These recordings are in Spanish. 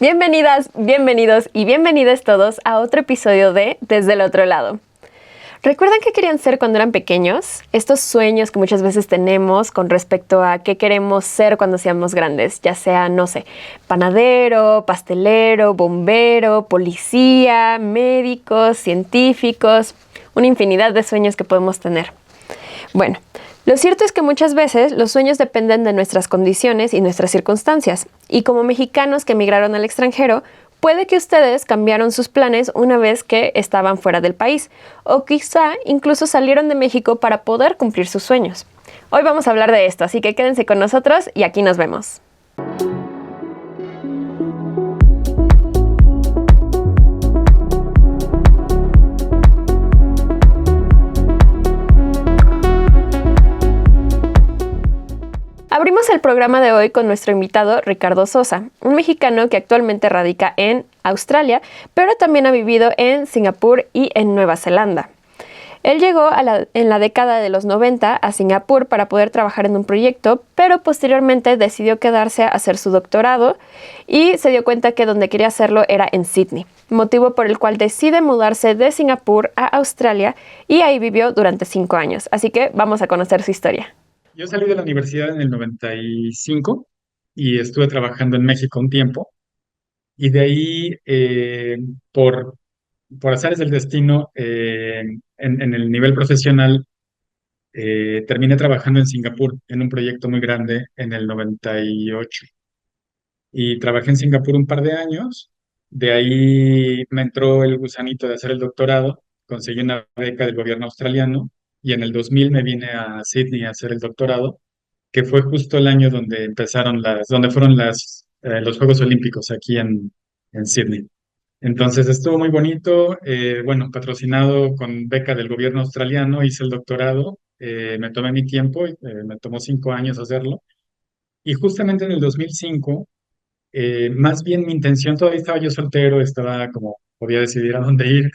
Bienvenidas, bienvenidos y bienvenidos todos a otro episodio de Desde el otro lado. ¿Recuerdan qué querían ser cuando eran pequeños? Estos sueños que muchas veces tenemos con respecto a qué queremos ser cuando seamos grandes, ya sea, no sé, panadero, pastelero, bombero, policía, médicos, científicos, una infinidad de sueños que podemos tener. Bueno, lo cierto es que muchas veces los sueños dependen de nuestras condiciones y nuestras circunstancias, y como mexicanos que emigraron al extranjero, puede que ustedes cambiaron sus planes una vez que estaban fuera del país, o quizá incluso salieron de México para poder cumplir sus sueños. Hoy vamos a hablar de esto, así que quédense con nosotros y aquí nos vemos. Abrimos el programa de hoy con nuestro invitado Ricardo Sosa, un mexicano que actualmente radica en Australia, pero también ha vivido en Singapur y en Nueva Zelanda. Él llegó en la década de los 90 a Singapur para poder trabajar en un proyecto, pero posteriormente decidió quedarse a hacer su doctorado y se dio cuenta que donde quería hacerlo era en Sydney, motivo por el cual decide mudarse de Singapur a Australia y ahí vivió durante 5 años. Así que vamos a conocer su historia. Yo salí de la universidad en el 95 y estuve trabajando en México un tiempo y de ahí, por azares del destino, en el nivel profesional, terminé trabajando en Singapur en un proyecto muy grande en el 98 y trabajé en Singapur un par de años. De ahí me entró el gusanito de hacer el doctorado, conseguí una beca del gobierno australiano y en el 2000 me vine a Sydney a hacer el doctorado, que fue justo el año donde donde fueron los Juegos Olímpicos aquí en Sydney. Entonces estuvo muy bonito, bueno, patrocinado con beca del gobierno australiano, hice el doctorado, me tomé mi tiempo, me tomó 5 años hacerlo, y justamente en el 2005, más bien mi intención, todavía estaba yo soltero, estaba como, podía decidir a dónde ir,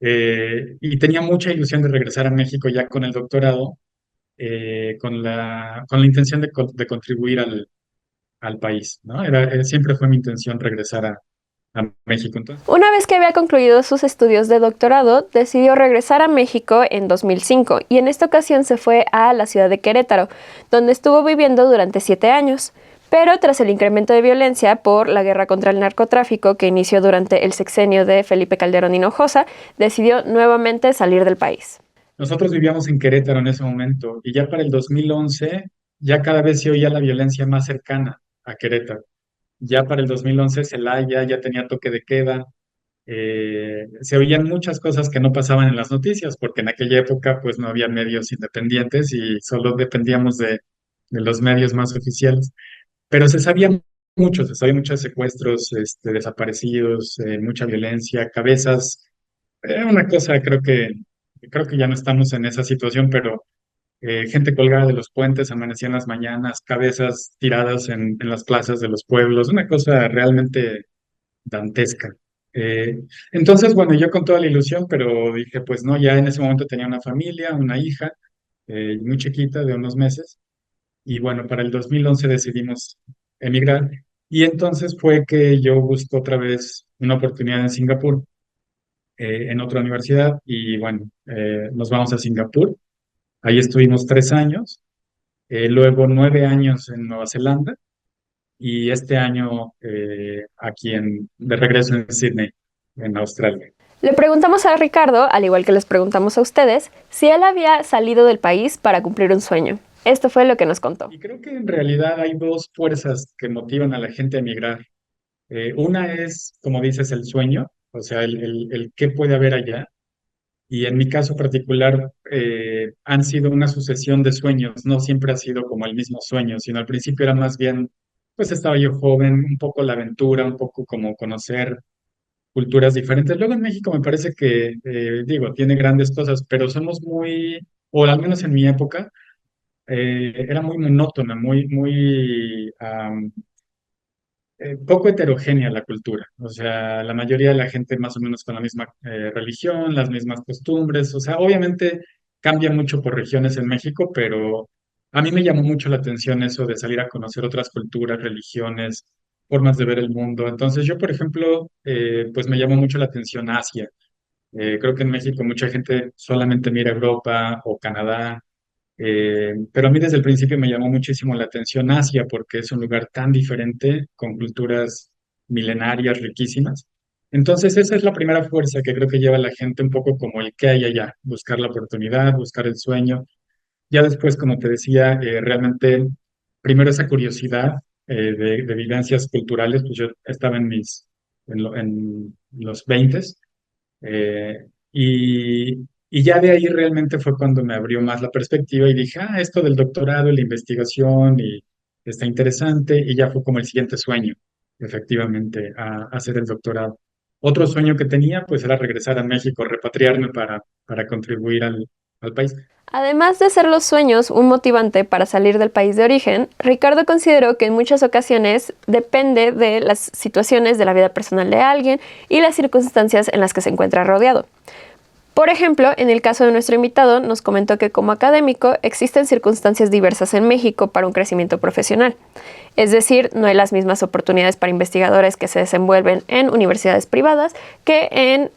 y tenía mucha ilusión de regresar a México ya con el doctorado, con la intención de contribuir al país, ¿no? Siempre fue mi intención regresar a México. Entonces, Una vez que había concluido sus estudios de doctorado, decidió regresar a México en 2005 y en esta ocasión se fue a la ciudad de Querétaro, donde estuvo viviendo durante 7 años. Pero tras el incremento de violencia por la guerra contra el narcotráfico que inició durante el sexenio de Felipe Calderón Hinojosa, decidió nuevamente salir del país. nosotros vivíamos en Querétaro en ese momento y ya para el 2011 ya cada vez se oía la violencia más cercana a Querétaro. Ya para el 2011 Celaya ya tenía toque de queda, se oían muchas cosas que no pasaban en las noticias, porque en aquella época pues no había medios independientes y solo dependíamos de los medios más oficiales. Pero se sabía muchos secuestros, desaparecidos, mucha violencia, cabezas. Era una cosa, creo que ya no estamos en esa situación, pero gente colgada de los puentes, amanecía en las mañanas, cabezas tiradas en las plazas de los pueblos, una cosa realmente dantesca. Eh, entonces, bueno, yo con toda la ilusión, pero dije, pues no, ya en ese momento tenía una familia, una hija, muy chiquita, de unos meses, y bueno, para el 2011 decidimos emigrar, y entonces fue que yo busco otra vez una oportunidad en Singapur, en otra universidad, y bueno, nos vamos a Singapur. Ahí estuvimos 3 años, luego 9 años en Nueva Zelanda, y este año de regreso en Sydney, en Australia. Le preguntamos a Ricardo, al igual que les preguntamos a ustedes, si él había salido del país para cumplir un sueño. Esto fue lo que nos contó. Y creo que en realidad hay dos fuerzas que motivan a la gente a emigrar. Una es, como dices, el sueño, o sea, el qué puede haber allá. Y en mi caso particular, han sido una sucesión de sueños, no siempre ha sido como el mismo sueño, sino al principio era más bien, pues estaba yo joven, un poco la aventura, un poco como conocer culturas diferentes. Luego en México me parece que, digo, tiene grandes cosas, pero somos muy, o al menos en mi época, era muy monótona, poco heterogénea la cultura. O sea, la mayoría de la gente más o menos con la misma religión, las mismas costumbres. O sea, obviamente cambia mucho por regiones en México, pero a mí me llamó mucho la atención eso de salir a conocer otras culturas, religiones. formas de ver el mundo. Entonces yo, por ejemplo, pues me llamó mucho la atención Asia. Creo que en México mucha gente solamente mira Europa o Canadá, pero a mí desde el principio me llamó muchísimo la atención Asia porque es un lugar tan diferente, con culturas milenarias, riquísimas. Entonces esa es la primera fuerza que creo que lleva a la gente un poco como el que hay allá, buscar la oportunidad, buscar el sueño. Ya después, como te decía, realmente, primero esa curiosidad de vivencias culturales, pues yo estaba en los 20 y ya de ahí realmente fue cuando me abrió más la perspectiva y dije, esto del doctorado y la investigación y está interesante y ya fue como el siguiente sueño, efectivamente, a hacer el doctorado. Otro sueño que tenía, pues era regresar a México, repatriarme para contribuir al país. Además de ser los sueños un motivante para salir del país de origen, Ricardo consideró que en muchas ocasiones depende de las situaciones de la vida personal de alguien y las circunstancias en las que se encuentra rodeado. Por ejemplo, en el caso de nuestro invitado, nos comentó que como académico existen circunstancias diversas en México para un crecimiento profesional. Es decir, no hay las mismas oportunidades para investigadores que se desenvuelven en universidades privadas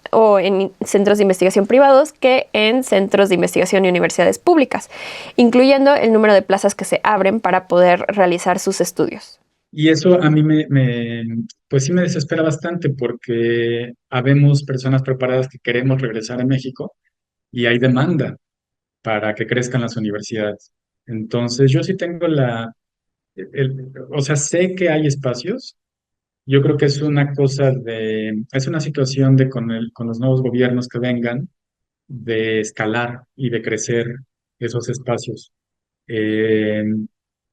o en centros de investigación privados que en centros de investigación y universidades públicas, incluyendo el número de plazas que se abren para poder realizar sus estudios. Y eso a mí pues sí me desespera bastante porque habemos personas preparadas que queremos regresar a México y hay demanda para que crezcan las universidades. Entonces, yo sí tengo o sea, sé que hay espacios. Yo creo que es una es una situación de con los nuevos gobiernos que vengan, de escalar y de crecer esos espacios. Eh,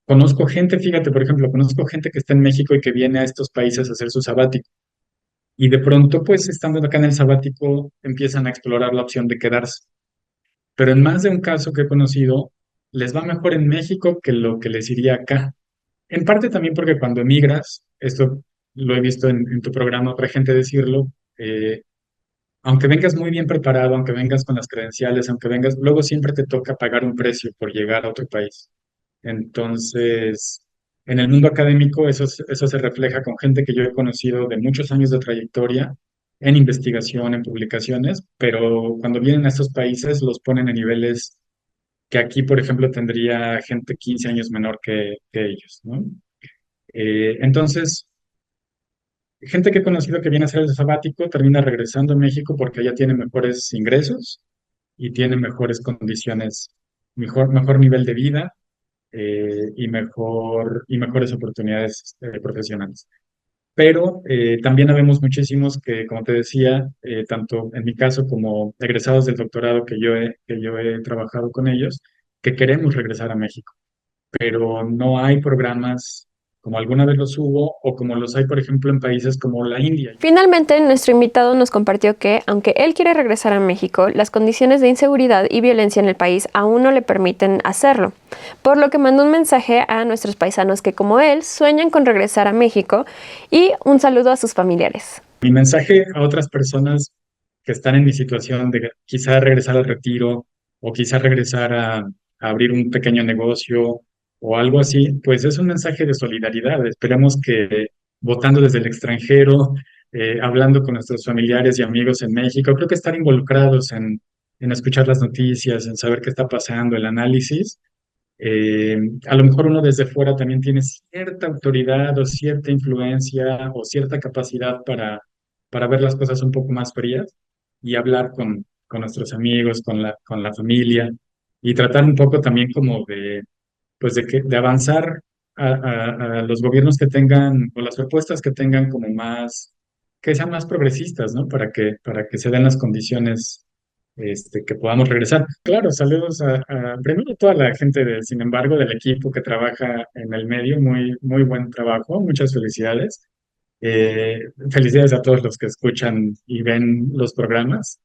Conozco gente, fíjate, por ejemplo, conozco gente que está en México y que viene a estos países a hacer su sabático. Y de pronto, pues, estando acá en el sabático, empiezan a explorar la opción de quedarse. Pero en más de un caso que he conocido, les va mejor en México que lo que les iría acá. En parte también porque cuando emigras, esto lo he visto en tu programa, otra gente decirlo, aunque vengas muy bien preparado, aunque vengas con las credenciales, aunque vengas, luego siempre te toca pagar un precio por llegar a otro país. Entonces, en el mundo académico eso se refleja con gente que yo he conocido de muchos años de trayectoria en investigación, en publicaciones, pero cuando vienen a estos países los ponen a niveles que aquí, por ejemplo, tendría gente 15 años menor que ellos, ¿no? Entonces, gente que he conocido que viene a hacer el sabático termina regresando a México porque allá tiene mejores ingresos y tiene mejores condiciones, mejor nivel de vida y mejores oportunidades profesionales. Pero también habemos muchísimos que, como te decía, tanto en mi caso como egresados del doctorado que yo he trabajado con ellos, que queremos regresar a México, pero no hay programas como alguna vez los hubo o como los hay, por ejemplo, en países como la India. Finalmente, nuestro invitado nos compartió que, aunque él quiere regresar a México, las condiciones de inseguridad y violencia en el país aún no le permiten hacerlo, por lo que mandó un mensaje a nuestros paisanos que, como él, sueñan con regresar a México y un saludo a sus familiares. Mi mensaje a otras personas que están en mi situación de quizá regresar al retiro o quizá regresar a abrir un pequeño negocio o algo así, pues es un mensaje de solidaridad. Esperemos que votando desde el extranjero, hablando con nuestros familiares y amigos en México, creo que estar involucrados en escuchar las noticias, en saber qué está pasando, el análisis, a lo mejor uno desde fuera también tiene cierta autoridad o cierta influencia o cierta capacidad para ver las cosas un poco más frías y hablar con nuestros amigos, con la familia y tratar un poco también como pues de avanzar a los gobiernos que tengan o las propuestas que tengan como que sean más progresistas, ¿no? Para que se den las condiciones que podamos regresar. Claro, saludos primero a toda la gente sin embargo, del equipo que trabaja en el medio, muy buen trabajo, muchas felicidades. Felicidades a todos los que escuchan y ven los programas.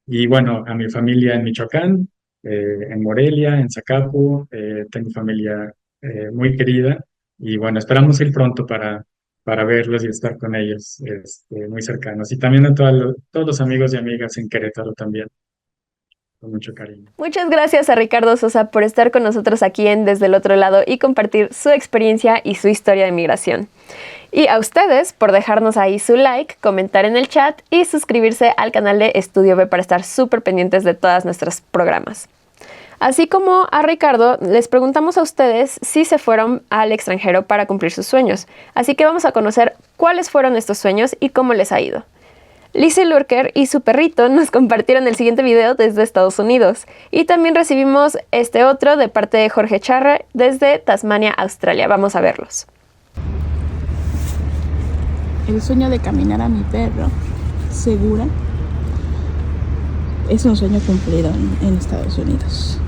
Y bueno, a mi familia en Michoacán, en Morelia, en Zacapu, tengo familia muy querida. Y bueno, esperamos ir pronto para verlos y estar con ellos muy cercanos. Y también a todos los amigos y amigas en Querétaro también. con mucho cariño. Muchas gracias a Ricardo Sosa por estar con nosotros aquí en Desde el Otro Lado y compartir su experiencia y su historia de migración. Y a ustedes por dejarnos ahí su like, comentar en el chat y suscribirse al canal de Estudio B para estar súper pendientes de todos nuestros programas. Así como a Ricardo, les preguntamos a ustedes si se fueron al extranjero para cumplir sus sueños. Así que vamos a conocer cuáles fueron estos sueños y cómo les ha ido. Lizzie Lurker y su perrito nos compartieron el siguiente video desde Estados Unidos. Y también recibimos este otro de parte de Jorge Charra desde Tasmania, Australia. Vamos a verlos. El sueño de caminar a mi perro segura es un sueño cumplido en Estados Unidos.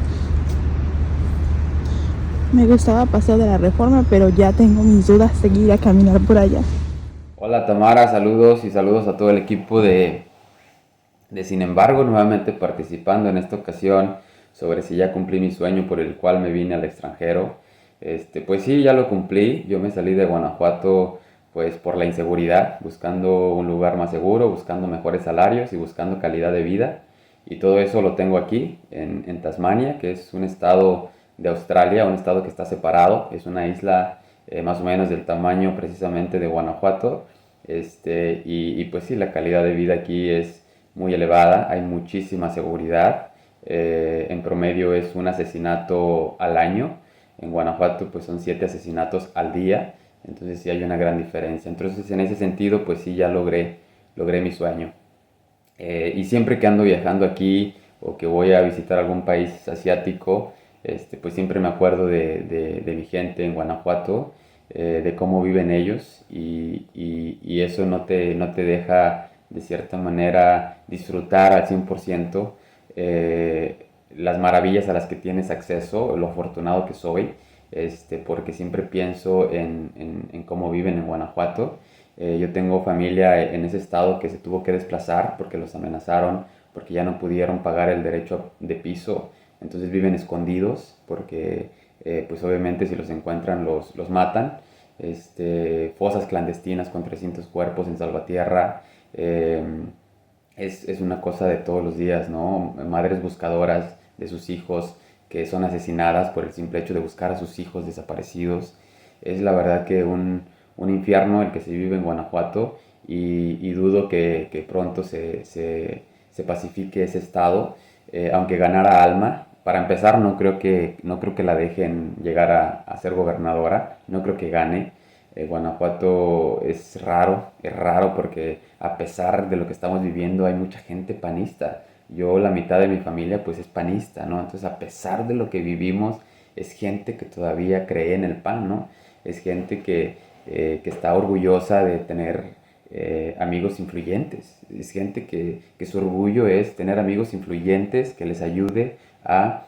Me gustaba Paseo de la Reforma, pero ya tengo mis dudas de ir a caminar por allá. Hola Tamara, saludos y saludos a todo el equipo de Sin embargo, nuevamente participando en esta ocasión sobre si ya cumplí mi sueño por el cual me vine al extranjero. Pues sí, ya lo cumplí. Yo me salí de Guanajuato pues por la inseguridad, buscando un lugar más seguro, buscando mejores salarios y buscando calidad de vida. Y todo eso lo tengo aquí, en Tasmania, que es un estado de Australia, un estado que está separado. Es una isla más o menos del tamaño precisamente de Guanajuato. Pues sí, la calidad de vida aquí es muy elevada, hay muchísima seguridad. En promedio es un asesinato al año. En Guanajuato pues son 7 asesinatos al día. Entonces sí hay una gran diferencia. Entonces en ese sentido pues sí ya logré mi sueño. Y siempre que ando viajando aquí o que voy a visitar algún país asiático, pues siempre me acuerdo de mi gente en Guanajuato, de cómo viven ellos y eso no te deja de cierta manera disfrutar al 100% las maravillas a las que tienes acceso, lo afortunado que soy, porque siempre pienso en cómo viven en Guanajuato. Yo tengo familia en ese estado que se tuvo que desplazar porque los amenazaron, porque ya no pudieron pagar el derecho de piso, entonces viven escondidos porque pues obviamente si los encuentran los matan. Fosas clandestinas con 300 cuerpos en Salvatierra. Es una cosa de todos los días, ¿no? Madres buscadoras de sus hijos que son asesinadas por el simple hecho de buscar a sus hijos desaparecidos. Es la verdad que un infierno el que se vive en Guanajuato y dudo que pronto se pacifique ese estado, aunque ganara Alma. Para empezar, no creo que la dejen llegar a ser gobernadora, no creo que gane. Guanajuato es raro porque a pesar de lo que estamos viviendo hay mucha gente panista. Yo, la mitad de mi familia pues es panista, ¿no? Entonces a pesar de lo que vivimos es gente que todavía cree en el PAN, ¿no? Es gente que está orgullosa de tener amigos influyentes. Es gente que su orgullo es tener amigos influyentes que les ayude a,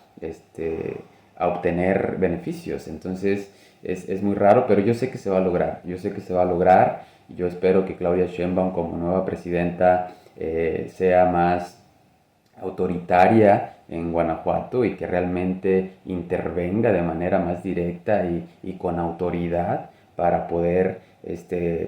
a obtener beneficios. Entonces es muy raro, pero yo sé que se va a lograr. Yo sé que se va a lograr. Yo espero que Claudia Sheinbaum como nueva presidenta sea más autoritaria en Guanajuato y que realmente intervenga de manera más directa y con autoridad para poder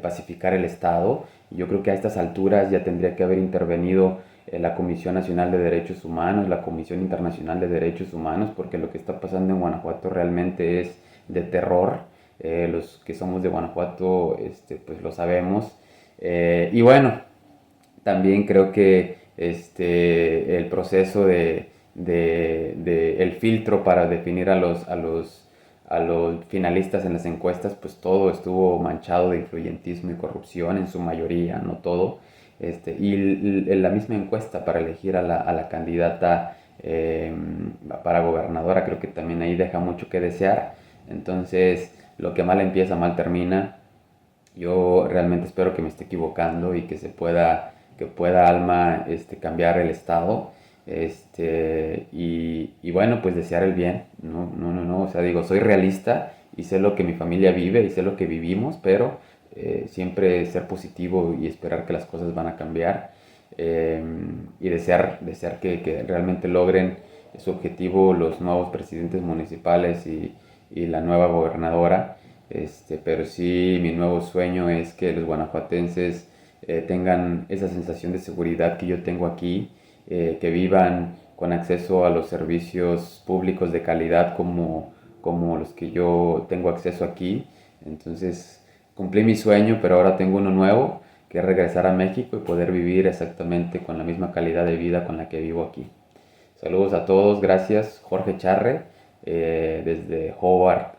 pacificar el Estado. Yo creo que a estas alturas ya tendría que haber intervenido la Comisión Nacional de Derechos Humanos, la Comisión Internacional de Derechos Humanos, porque lo que está pasando en Guanajuato realmente es de terror. Los que somos de Guanajuato pues lo sabemos. Y bueno, también creo que el proceso el filtro para definir a los finalistas en las encuestas, pues todo estuvo manchado de influyentismo y corrupción en su mayoría, no todo. La misma encuesta para elegir a la candidata para gobernadora creo que también ahí deja mucho que desear. Entonces, lo que mal empieza, mal termina. Yo realmente espero que me esté equivocando y que pueda Alma cambiar el estado. Y bueno, pues desear el bien. No, no, no, no. O sea, digo, soy realista y sé lo que mi familia vive y sé lo que vivimos, pero siempre ser positivo y esperar que las cosas van a cambiar. Y desear que realmente logren su objetivo los nuevos presidentes municipales y la nueva gobernadora. Pero sí, mi nuevo sueño es que los guanajuatenses tengan esa sensación de seguridad que yo tengo aquí, que vivan con acceso a los servicios públicos de calidad como los que yo tengo acceso aquí. Entonces cumplí mi sueño, pero ahora tengo uno nuevo, que es regresar a México y poder vivir exactamente con la misma calidad de vida con la que vivo aquí. Saludos a todos, gracias. Jorge Charre, desde Hobart,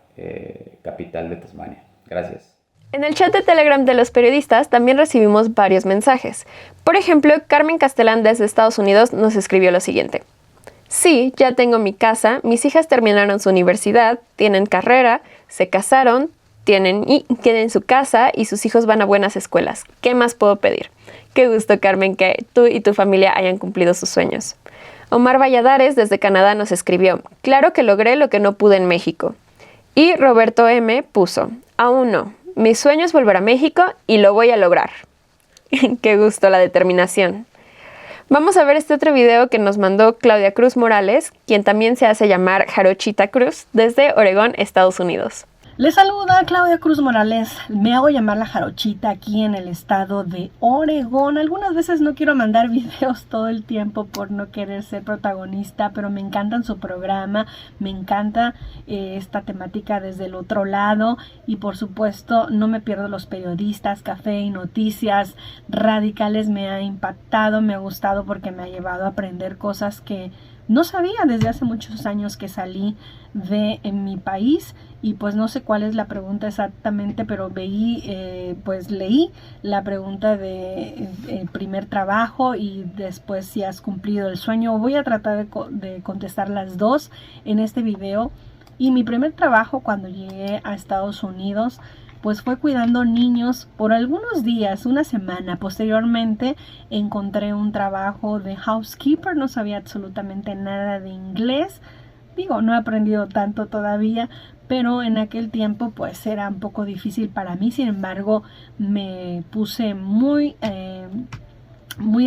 capital de Tasmania. Gracias. En el chat de Telegram de los periodistas también recibimos varios mensajes. Por ejemplo, Carmen Castellán desde Estados Unidos nos escribió lo siguiente. Sí, ya tengo mi casa, mis hijas terminaron su universidad, tienen carrera, se casaron, tienen su casa y sus hijos van a buenas escuelas. ¿Qué más puedo pedir? Qué gusto, Carmen, que tú y tu familia hayan cumplido sus sueños. Omar Valladares desde Canadá nos escribió, claro que logré lo que no pude en México. Y Roberto M. puso, aún no. Mi sueño es volver a México y lo voy a lograr. Qué gusto la determinación. Vamos a ver este otro video que nos mandó Claudia Cruz Morales, quien también se hace llamar Jarochita Cruz, desde Oregón, Estados Unidos. Les saluda Claudia Cruz Morales, me hago llamar la Jarochita aquí en el estado de Oregón. Algunas veces no quiero mandar videos todo el tiempo por no querer ser protagonista, pero me encantan su programa, me encanta esta temática desde el otro lado y por supuesto no me pierdo los periodistas, café y noticias radicales. Me ha impactado, me ha gustado porque me ha llevado a aprender cosas que no sabía desde hace muchos años que salí de mi país y pues no sé cuál es la pregunta exactamente, pero leí la pregunta de el primer trabajo y después si has cumplido el sueño. Voy a tratar de contestar las dos en este video. Y mi primer trabajo cuando llegué a Estados Unidos pues fue cuidando niños por algunos días, una semana. Posteriormente encontré un trabajo de housekeeper, no sabía absolutamente nada de inglés. Digo, no he aprendido tanto todavía, pero en aquel tiempo pues era un poco difícil para mí. Sin embargo, me puse muy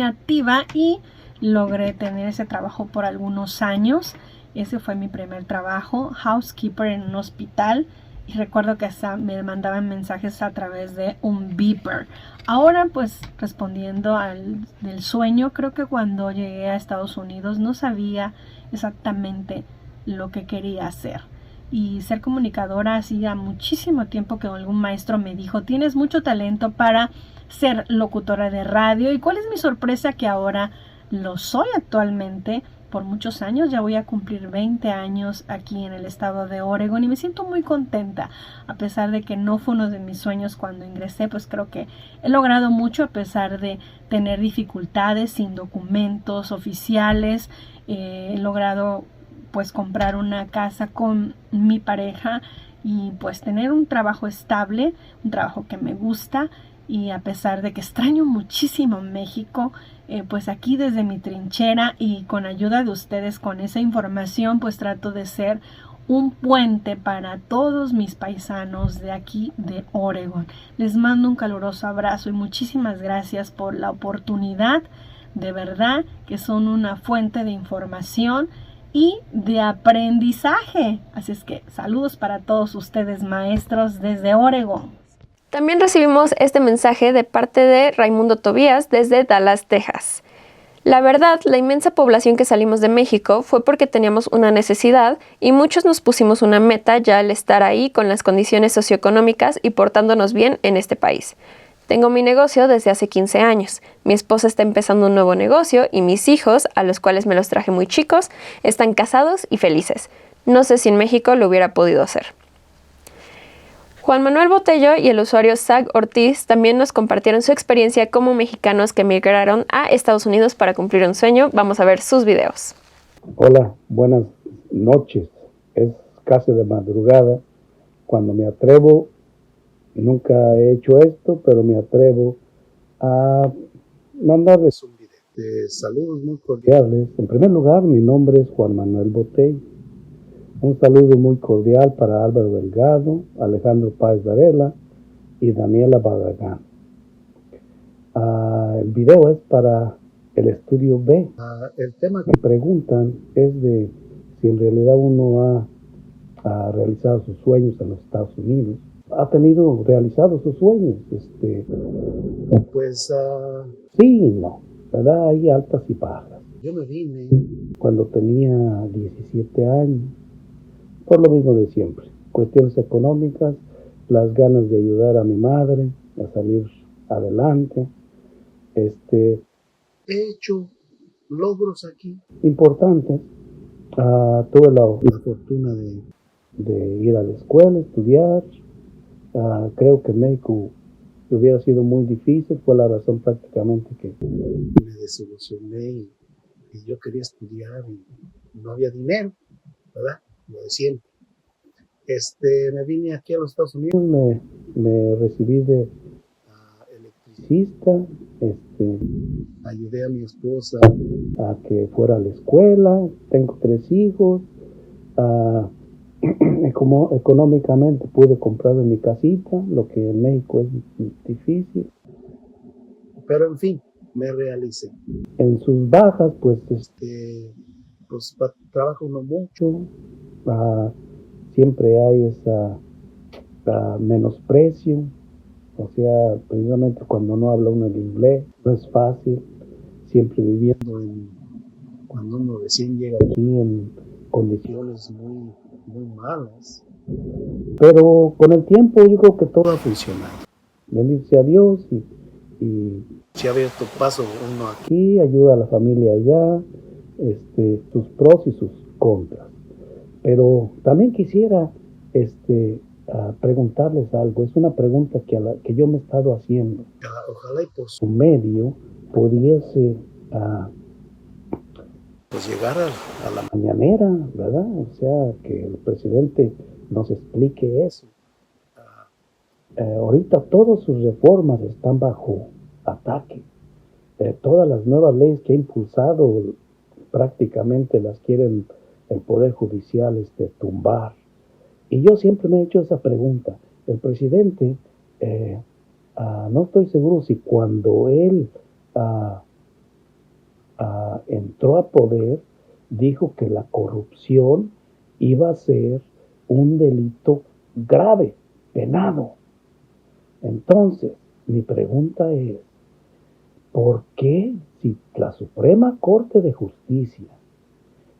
activa y logré tener ese trabajo por algunos años. Ese fue mi primer trabajo, housekeeper en un hospital. Y recuerdo que hasta me mandaban mensajes a través de un beeper. Ahora pues respondiendo del sueño, creo que cuando llegué a Estados Unidos no sabía exactamente lo que quería hacer. Y ser comunicadora hacía muchísimo tiempo que algún maestro me dijo, tienes mucho talento para ser locutora de radio. Y cuál es mi sorpresa que ahora lo soy actualmente. Por muchos años, ya voy a cumplir 20 años aquí en el estado de Oregón y me siento muy contenta, a pesar de que no fue uno de mis sueños cuando ingresé, pues creo que he logrado mucho a pesar de tener dificultades sin documentos oficiales. He logrado pues comprar una casa con mi pareja y pues tener un trabajo estable, un trabajo que me gusta. Y a pesar de que extraño muchísimo México, pues aquí desde mi trinchera y con ayuda de ustedes con esa información, pues trato de ser un puente para todos mis paisanos de aquí de Oregón. Les mando un caluroso abrazo y muchísimas gracias por la oportunidad. De verdad que son una fuente de información y de aprendizaje. Así es que saludos para todos ustedes, maestros, desde Oregón. También recibimos este mensaje de parte de Raimundo Tobías desde Dallas, Texas. La verdad, la inmensa población que salimos de México fue porque teníamos una necesidad y muchos nos pusimos una meta ya al estar ahí con las condiciones socioeconómicas y portándonos bien en este país. Tengo mi negocio desde hace 15 años. Mi esposa está empezando un nuevo negocio y mis hijos, a los cuales me los traje muy chicos, están casados y felices. No sé si en México lo hubiera podido hacer. Juan Manuel Botello y el usuario Zag Ortiz también nos compartieron su experiencia como mexicanos que migraron a Estados Unidos para cumplir un sueño. Vamos a ver sus videos. Hola, buenas noches. Es casi de madrugada cuando me atrevo, nunca he hecho esto, pero me atrevo a mandarles un video. Saludos muy cordiales. En primer lugar, mi nombre es Juan Manuel Botello. Un saludo muy cordial para Álvaro Delgado, Alejandro Páez Varela y Daniela Barragán. El video es para el estudio B. El tema que preguntan es de si en realidad uno ha realizado sus sueños en los Estados Unidos. ¿Ha tenido realizados sus sueños? Pues sí y no, ¿verdad? Hay altas y bajas. Yo me vine cuando tenía 17 años, por lo mismo de siempre. Cuestiones económicas, las ganas de ayudar a mi madre a salir adelante. He hecho logros aquí importantes. Tuve la fortuna de ir a la escuela, estudiar. Creo que México hubiera sido muy difícil, fue la razón prácticamente que me desilusioné y yo quería estudiar y no había dinero, ¿verdad? Lo de siempre. Me vine aquí a los Estados Unidos, me recibí de electricista, ayudé a mi esposa a que fuera a la escuela, tengo 3 hijos, como económicamente pude comprar mi casita, lo que en México es difícil. Pero en fin, me realicé. En sus bajas, pues, trabaja uno mucho, siempre hay esa menosprecio, o sea, precisamente cuando no habla uno el inglés, no es fácil, siempre viviendo cuando uno recién llega aquí en condiciones muy, muy malas. Pero con el tiempo yo creo que todo ha funcionado. Bendito sea Dios y se ha abierto paso uno aquí, ayuda a la familia allá, sus pros y sus contras. Pero también quisiera preguntarles algo. Es una pregunta que yo me he estado haciendo. Ojalá y por su medio pudiese pues llegar a la mañanera, ¿verdad? O sea, que el presidente nos explique eso. Ahorita todas sus reformas están bajo ataque. Todas las nuevas leyes que ha impulsado prácticamente las quieren el Poder Judicial tumbar. Y yo siempre me he hecho esa pregunta. El presidente, no estoy seguro si cuando él entró a poder, dijo que la corrupción iba a ser un delito grave, penado. Entonces, mi pregunta es, ¿por qué si la Suprema Corte de Justicia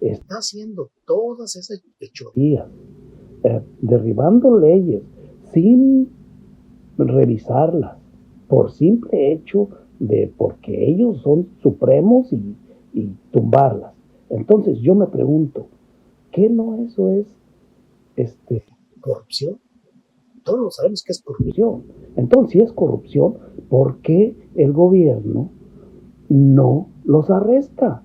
está haciendo todas esas hechorías, derribando leyes sin revisarlas, por simple hecho de porque ellos son supremos y tumbarlas? Entonces yo me pregunto, ¿qué no eso es corrupción? Todos sabemos que es corrupción. Entonces, si es corrupción, ¿por qué el gobierno no los arresta?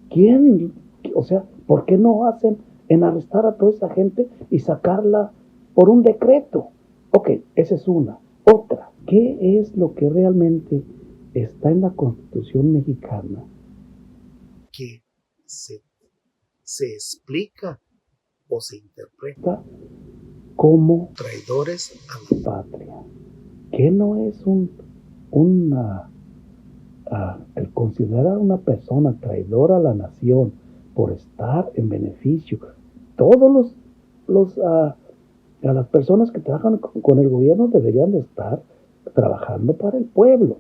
¿Quién? O sea, ¿por qué no hacen en arrestar a toda esa gente y sacarla por un decreto? Ok, esa es una. Otra, ¿qué es lo que realmente está en la Constitución mexicana que se explica o se interpreta como traidores a la patria? ¿Qué no es el considerar a una persona traidora a la nación por estar en beneficio? Todos a las personas que trabajan con el gobierno deberían de estar trabajando para el pueblo,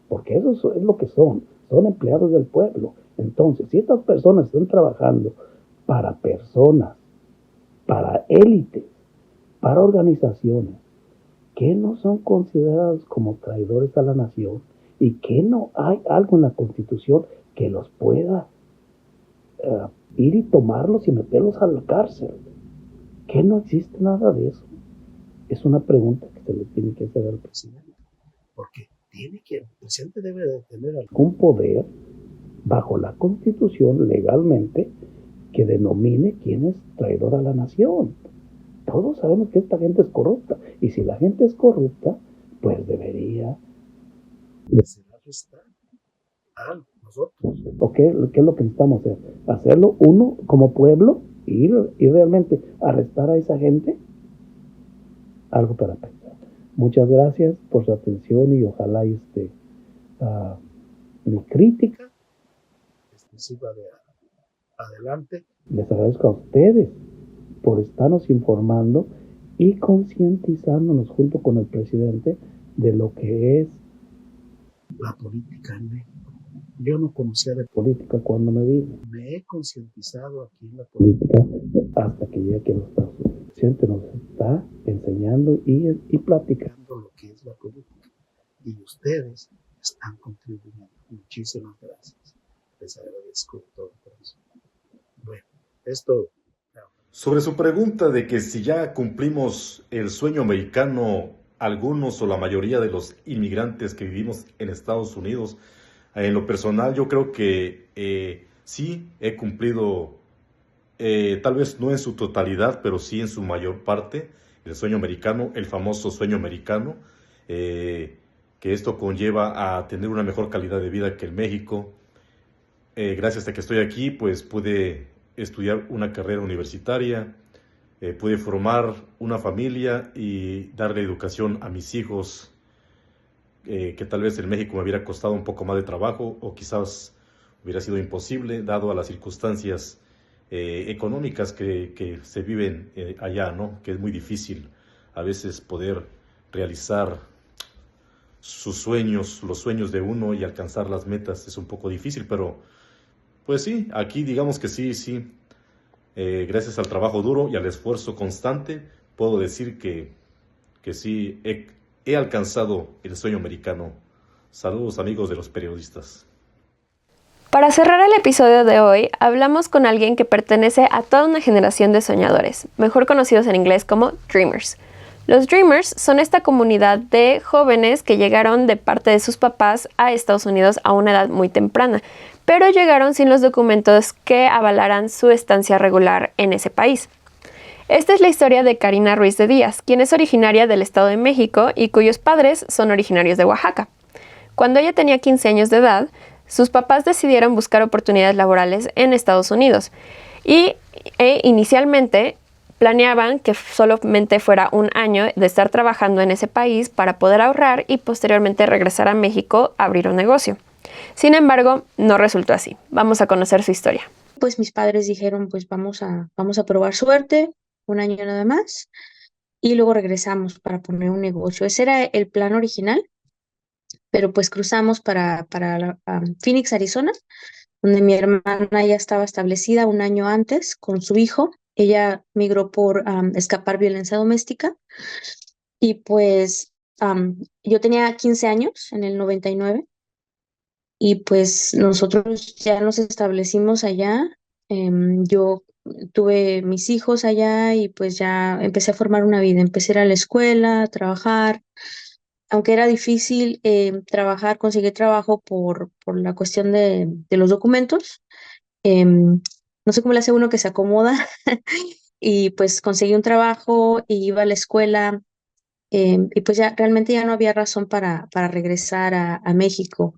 porque eso es lo que son empleados del pueblo. Entonces, si estas personas están trabajando para personas, para élites, para organizaciones que no son considerados como traidores a la nación y que no hay algo en la Constitución que los pueda ir y tomarlos y meterlos a la cárcel, que no existe nada de eso. Es una pregunta que se le tiene que hacer al presidente, porque el presidente debe de tener algún poder bajo la Constitución legalmente que denomine quién es traidor a la nación. Todos sabemos que esta gente es corrupta, y si la gente es corrupta, pues debería de ser arrestada a nosotros. ¿O qué es lo que necesitamos hacer? Hacerlo uno como pueblo, ir y realmente arrestar a esa gente. Algo para pensar. Muchas gracias por su atención y ojalá mi crítica siga adelante. Les agradezco a ustedes por estarnos informando y concientizándonos junto con el presidente de lo que es la política en México. Yo no conocía de política cuando me vine. Me he concientizado aquí en la política hasta que llegué aquí a los Estados Unidos. El presidente nos está enseñando y platicando lo que es la política. Y ustedes están contribuyendo. Muchísimas gracias. Les agradezco todo por eso. Bueno, esto... Sobre su pregunta de que si ya cumplimos el sueño americano, algunos o la mayoría de los inmigrantes que vivimos en Estados Unidos, en lo personal yo creo que sí he cumplido, tal vez no en su totalidad, pero sí en su mayor parte, el sueño americano, el famoso sueño americano, que esto conlleva a tener una mejor calidad de vida que en México. Gracias a que estoy aquí, pues pude estudiar una carrera universitaria, pude formar una familia y darle educación a mis hijos, que tal vez en México me hubiera costado un poco más de trabajo o quizás hubiera sido imposible, dado a las circunstancias económicas que se viven allá, ¿no? Que es muy difícil a veces poder realizar sus sueños, los sueños de uno y alcanzar las metas es un poco difícil, pero pues sí, aquí digamos que sí. Gracias al trabajo duro y al esfuerzo constante, puedo decir que sí he alcanzado el sueño americano. Saludos, amigos de los periodistas. Para cerrar el episodio de hoy, hablamos con alguien que pertenece a toda una generación de soñadores, mejor conocidos en inglés como Dreamers. Los Dreamers son esta comunidad de jóvenes que llegaron de parte de sus papás a Estados Unidos a una edad muy temprana, pero llegaron sin los documentos que avalaran su estancia regular en ese país. Esta es la historia de Karina Ruiz de Díaz, quien es originaria del Estado de México y cuyos padres son originarios de Oaxaca. Cuando ella tenía 15 años de edad, sus papás decidieron buscar oportunidades laborales en Estados Unidos e inicialmente planeaban que solamente fuera un año de estar trabajando en ese país para poder ahorrar y posteriormente regresar a México a abrir un negocio. Sin embargo, no resultó así. Vamos a conocer su historia. Pues mis padres dijeron, pues vamos a probar suerte, un año nada más, y luego regresamos para poner un negocio. Ese era el plan original, pero pues cruzamos para Phoenix, Arizona, donde mi hermana ya estaba establecida un año antes con su hijo. Ella migró por escapar violencia doméstica y pues yo tenía 15 años en el 99 y pues nosotros ya nos establecimos allá. Yo tuve mis hijos allá y pues ya empecé a formar una vida. Empecé a ir a la escuela, a trabajar. Aunque era difícil trabajar, conseguir trabajo por la cuestión de los documentos. No sé cómo le hace uno que se acomoda y pues conseguí un trabajo y iba a la escuela y pues ya realmente ya no había razón para regresar a México,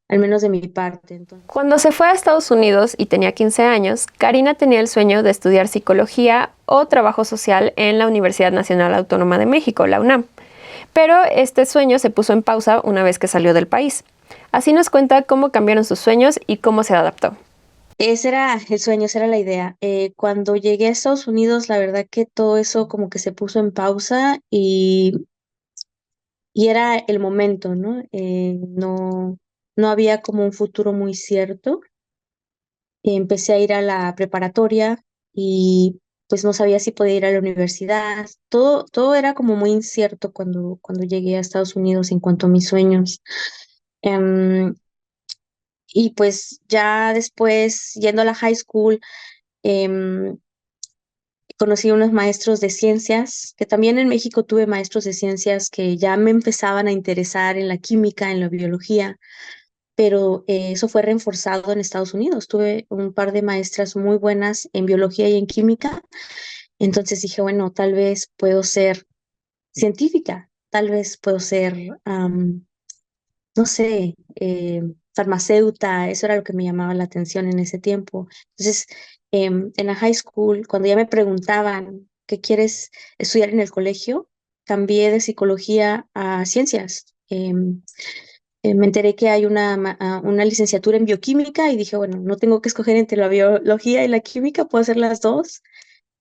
al menos de mi parte. Entonces, Cuando se fue a Estados Unidos y tenía 15 años, Karina tenía el sueño de estudiar psicología o trabajo social en la Universidad Nacional Autónoma de México, la UNAM. Pero este sueño se puso en pausa una vez que salió del país. Así nos cuenta cómo cambiaron sus sueños y cómo se adaptó. ese era el sueño, esa era la idea. Cuando llegué a Estados Unidos, la verdad que todo eso como que se puso en pausa y era el momento, ¿no? No había como un futuro muy cierto. Empecé a ir a la preparatoria y pues no sabía si podía ir a la universidad. Todo era como muy incierto cuando llegué a Estados Unidos en cuanto a mis sueños. Em, y pues ya después, yendo a la high school, em, conocí unos maestros de ciencias, que también en México tuve maestros de ciencias que ya me empezaban a interesar en la química, en la biología, pero eso fue reforzado en Estados Unidos. Tuve un par de maestras muy buenas en biología y en química, entonces dije, bueno, tal vez puedo ser científica, tal vez puedo ser, no sé, farmacéutica, eso era lo que me llamaba la atención en ese tiempo. Entonces, en la high school, cuando ya me preguntaban qué quieres estudiar en el colegio, cambié de psicología a ciencias. Me enteré que hay una licenciatura en bioquímica y dije, bueno, no tengo que escoger entre la biología y la química, puedo hacer las dos.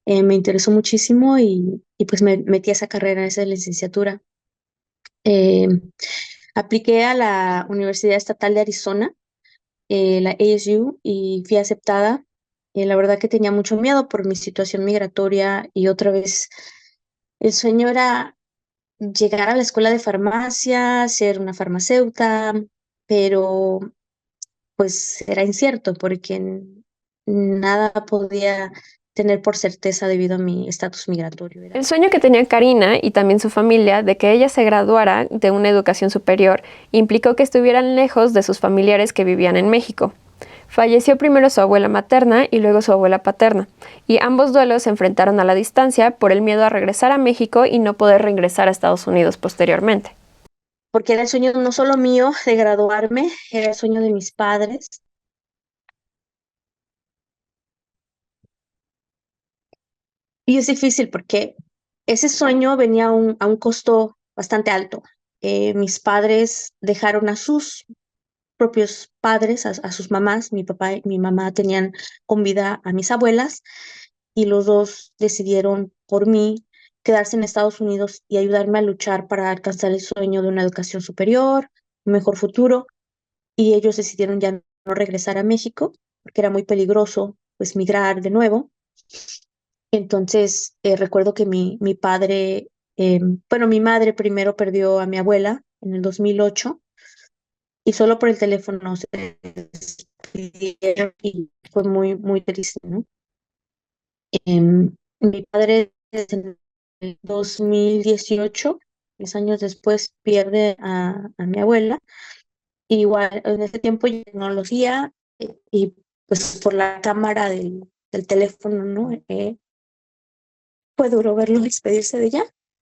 Me interesó muchísimo y pues me metí a esa carrera, a esa licenciatura. Eh, Apliqué a la Universidad Estatal de Arizona la ASU y fui aceptada. La verdad que tenía mucho miedo por mi situación migratoria y otra vez el sueño era llegar a la escuela de farmacia, ser una farmacéutica, pero pues era incierto porque nada podía tener por certeza debido a mi estatus migratorio. El sueño que tenía Karina y también su familia de que ella se graduara de una educación superior implicó que estuvieran lejos de sus familiares que vivían en México. Falleció primero su abuela materna y luego su abuela paterna, y ambos duelos se enfrentaron a la distancia por el miedo a regresar a México y no poder regresar a Estados Unidos posteriormente. Porque era el sueño no solo mío de graduarme, era el sueño de mis padres. Y es difícil porque ese sueño venía a un costo bastante alto. Mis padres dejaron a sus propios padres, a sus mamás, mi papá y mi mamá tenían con vida a mis abuelas y los dos decidieron por mí quedarse en Estados Unidos y ayudarme a luchar para alcanzar el sueño de una educación superior, un mejor futuro, y ellos decidieron ya no regresar a México porque era muy peligroso pues migrar de nuevo. Entonces recuerdo que mi padre, bueno, mi madre primero perdió a mi abuela en el 2008 y solo por el teléfono se despidieron y fue muy, muy triste, ¿no? Mi padre en el 2018, 10 años después, pierde a mi abuela. Igual en ese tiempo ya no lo hacía y pues por la cámara del teléfono, ¿no? Fue duro verlo despedirse de ella.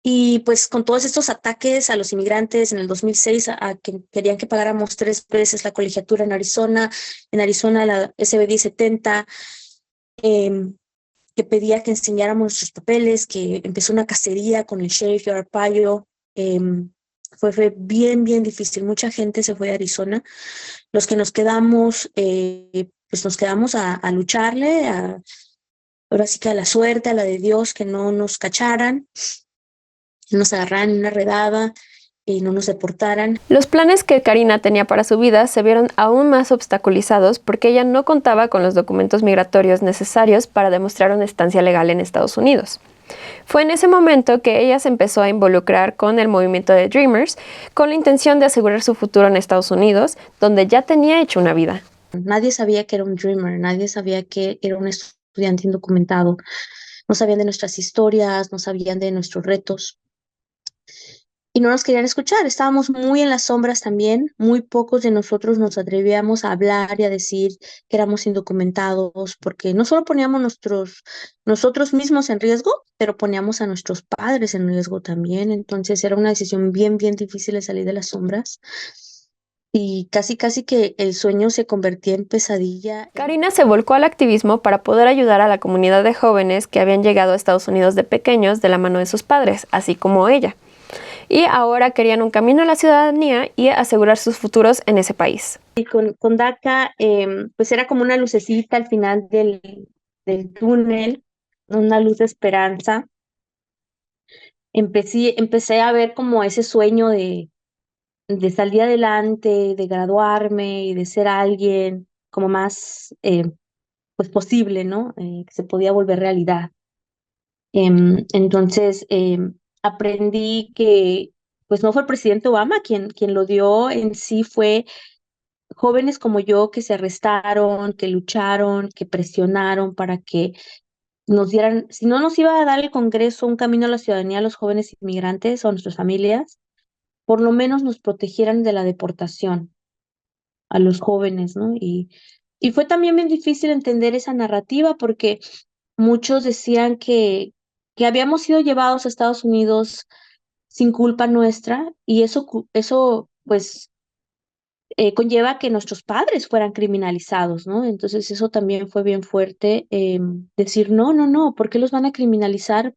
Y pues con todos estos ataques a los inmigrantes en el 2006, a que querían que pagáramos 3 veces la colegiatura en Arizona la SB 1070, que pedía que enseñáramos nuestros papeles, que empezó una cacería con el sheriff de Arpaio. Fue bien, bien difícil. Mucha gente se fue a Arizona. Los que nos quedamos, pues nos quedamos a lucharle, ahora sí que a la suerte, a la de Dios, que no nos cacharan, no nos agarraran en una redada y no nos deportaran. Los planes que Karina tenía para su vida se vieron aún más obstaculizados porque ella no contaba con los documentos migratorios necesarios para demostrar una estancia legal en Estados Unidos. Fue en ese momento que ella se empezó a involucrar con el movimiento de Dreamers con la intención de asegurar su futuro en Estados Unidos, donde ya tenía hecho una vida. Nadie sabía que era un dreamer, nadie sabía que era un estudiante indocumentado. No sabían de nuestras historias, no sabían de nuestros retos. Y no nos querían escuchar, estábamos muy en las sombras también, muy pocos de nosotros nos atrevíamos a hablar y a decir que éramos indocumentados, porque no solo poníamos nosotros mismos en riesgo, pero poníamos a nuestros padres en riesgo también, entonces era una decisión bien, bien difícil de salir de las sombras. Y casi, casi que el sueño se convertía en pesadilla. Karina se volcó al activismo para poder ayudar a la comunidad de jóvenes que habían llegado a Estados Unidos de pequeños de la mano de sus padres, así como ella. Y ahora querían un camino a la ciudadanía y asegurar sus futuros en ese país. Y con DACA, pues era como una lucecita al final del túnel, una luz de esperanza. Empecé a ver como ese sueño de salir adelante, de graduarme y de ser alguien como más pues posible, ¿no? Que se podía volver realidad. Entonces, aprendí que pues no fue el presidente Obama quien lo dio en sí, fue jóvenes como yo que se arrestaron, que lucharon, que presionaron para que nos dieran, si no nos iba a dar el Congreso un camino a la ciudadanía a los jóvenes inmigrantes o a nuestras familias, por lo menos nos protegieran de la deportación a los jóvenes, ¿no? Y fue también bien difícil entender esa narrativa porque muchos decían que habíamos sido llevados a Estados Unidos sin culpa nuestra y eso pues conlleva que nuestros padres fueran criminalizados, ¿no? Entonces eso también fue bien fuerte, decir, no, no, no, ¿por qué los van a criminalizar?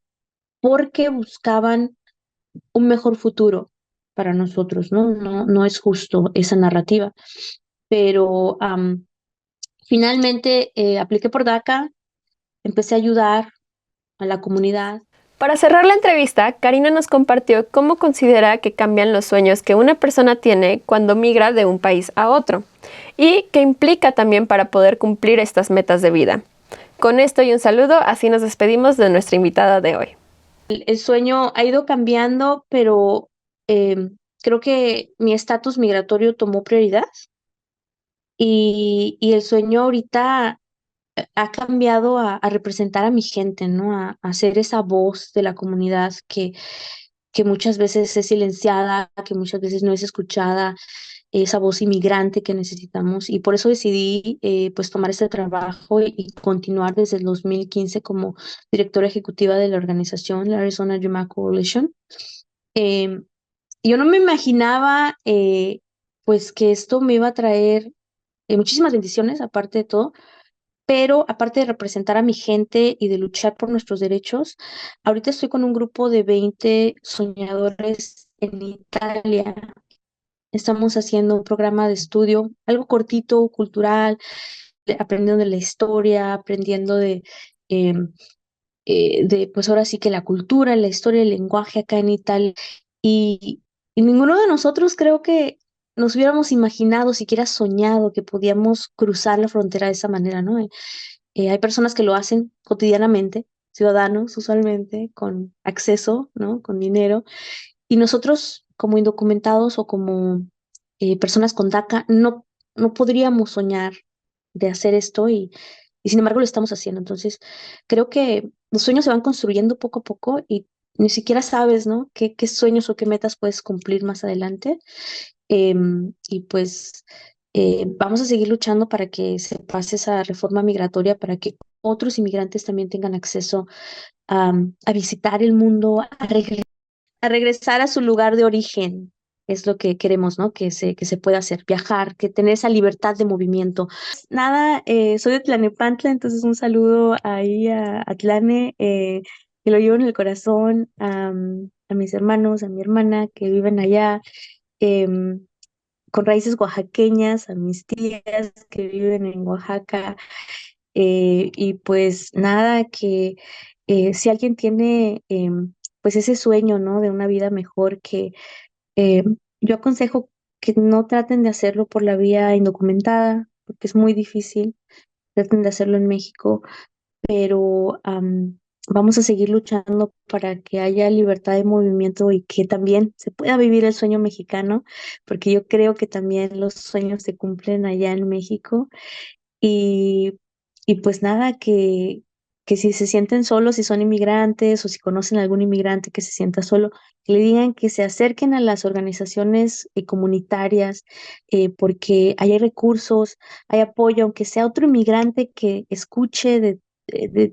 Porque buscaban un mejor futuro para nosotros, ¿no? No, no es justo esa narrativa. Pero finalmente apliqué por DACA, empecé a ayudar a la comunidad. Para cerrar la entrevista, Karina nos compartió cómo considera que cambian los sueños que una persona tiene cuando migra de un país a otro y qué implica también para poder cumplir estas metas de vida. Con esto y un saludo, así nos despedimos de nuestra invitada de hoy. El sueño ha ido cambiando, pero creo que mi estatus migratorio tomó prioridad y el sueño ahorita ha cambiado a representar a mi gente, ¿no? A ser esa voz de la comunidad que muchas veces es silenciada, que muchas veces no es escuchada, esa voz inmigrante que necesitamos. Y por eso decidí pues tomar este trabajo y continuar desde el 2015 como directora ejecutiva de la organización, la Arizona Dream Coalition. Yo no me imaginaba pues que esto me iba a traer muchísimas bendiciones, aparte de todo, pero aparte de representar a mi gente y de luchar por nuestros derechos, ahorita estoy con un grupo de 20 soñadores en Italia. Estamos haciendo un programa de estudio, algo cortito, cultural, aprendiendo de la historia, aprendiendo pues ahora sí que la cultura, la historia, el lenguaje acá en Italia. Y ninguno de nosotros creo que nos hubiéramos imaginado, siquiera soñado que podíamos cruzar la frontera de esa manera, ¿no? Hay personas que lo hacen cotidianamente, ciudadanos usualmente, con acceso, ¿no? Con dinero. Y nosotros, como indocumentados o como personas con DACA, no podríamos soñar de hacer esto y sin embargo lo estamos haciendo. Entonces, creo que los sueños se van construyendo poco a poco y ni siquiera sabes, ¿no? ¿Qué sueños o qué metas puedes cumplir más adelante? Y pues vamos a seguir luchando para que se pase esa reforma migratoria, para que otros inmigrantes también tengan acceso a visitar el mundo, a regresar a su lugar de origen. Es lo que queremos, ¿no? Que se pueda hacer, viajar, que tener esa libertad de movimiento. Nada, soy de Tlanepantla, entonces un saludo ahí a Tlane, que lo llevo en el corazón, a mis hermanos, a mi hermana que viven allá, con raíces oaxaqueñas, a mis tías que viven en Oaxaca, y pues nada, que si alguien tiene pues ese sueño, ¿no? De una vida mejor, que eh, yo aconsejo que no traten de hacerlo por la vía indocumentada, porque es muy difícil, traten de hacerlo en México, pero vamos a seguir luchando para que haya libertad de movimiento y que también se pueda vivir el sueño mexicano, porque yo creo que también los sueños se cumplen allá en México. Y, y pues nada, que si se sienten solos, si son inmigrantes o si conocen a algún inmigrante que se sienta solo, que le digan que se acerquen a las organizaciones comunitarias, porque ahí hay recursos, hay apoyo, aunque sea otro inmigrante que escuche de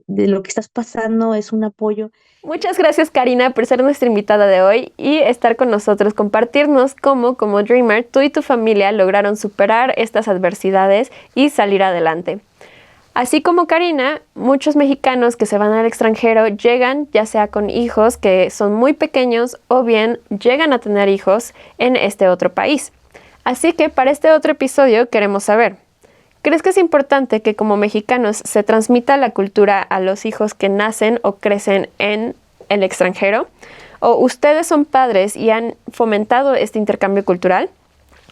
lo que estás pasando, es un apoyo. Muchas gracias, Karina, por ser nuestra invitada de hoy y estar con nosotros, compartirnos cómo, como Dreamer, tú y tu familia lograron superar estas adversidades y salir adelante. Así como Karina, muchos mexicanos que se van al extranjero llegan ya sea con hijos que son muy pequeños o bien llegan a tener hijos en este otro país. Así que para este otro episodio queremos saber, ¿crees que es importante que como mexicanos se transmita la cultura a los hijos que nacen o crecen en el extranjero? ¿O ustedes son padres y han fomentado este intercambio cultural?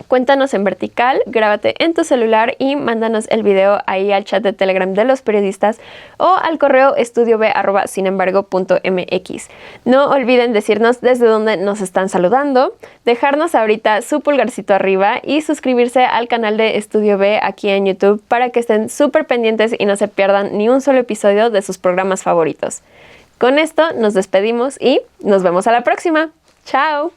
Cuéntanos en vertical, grábate en tu celular y mándanos el video ahí al chat de Telegram de los periodistas o al correo estudiob@sinembargo.mx. No olviden decirnos desde dónde nos están saludando, dejarnos ahorita su pulgarcito arriba y suscribirse al canal de Estudio B aquí en YouTube para que estén súper pendientes y no se pierdan ni un solo episodio de sus programas favoritos. Con esto nos despedimos y nos vemos a la próxima. ¡Chao!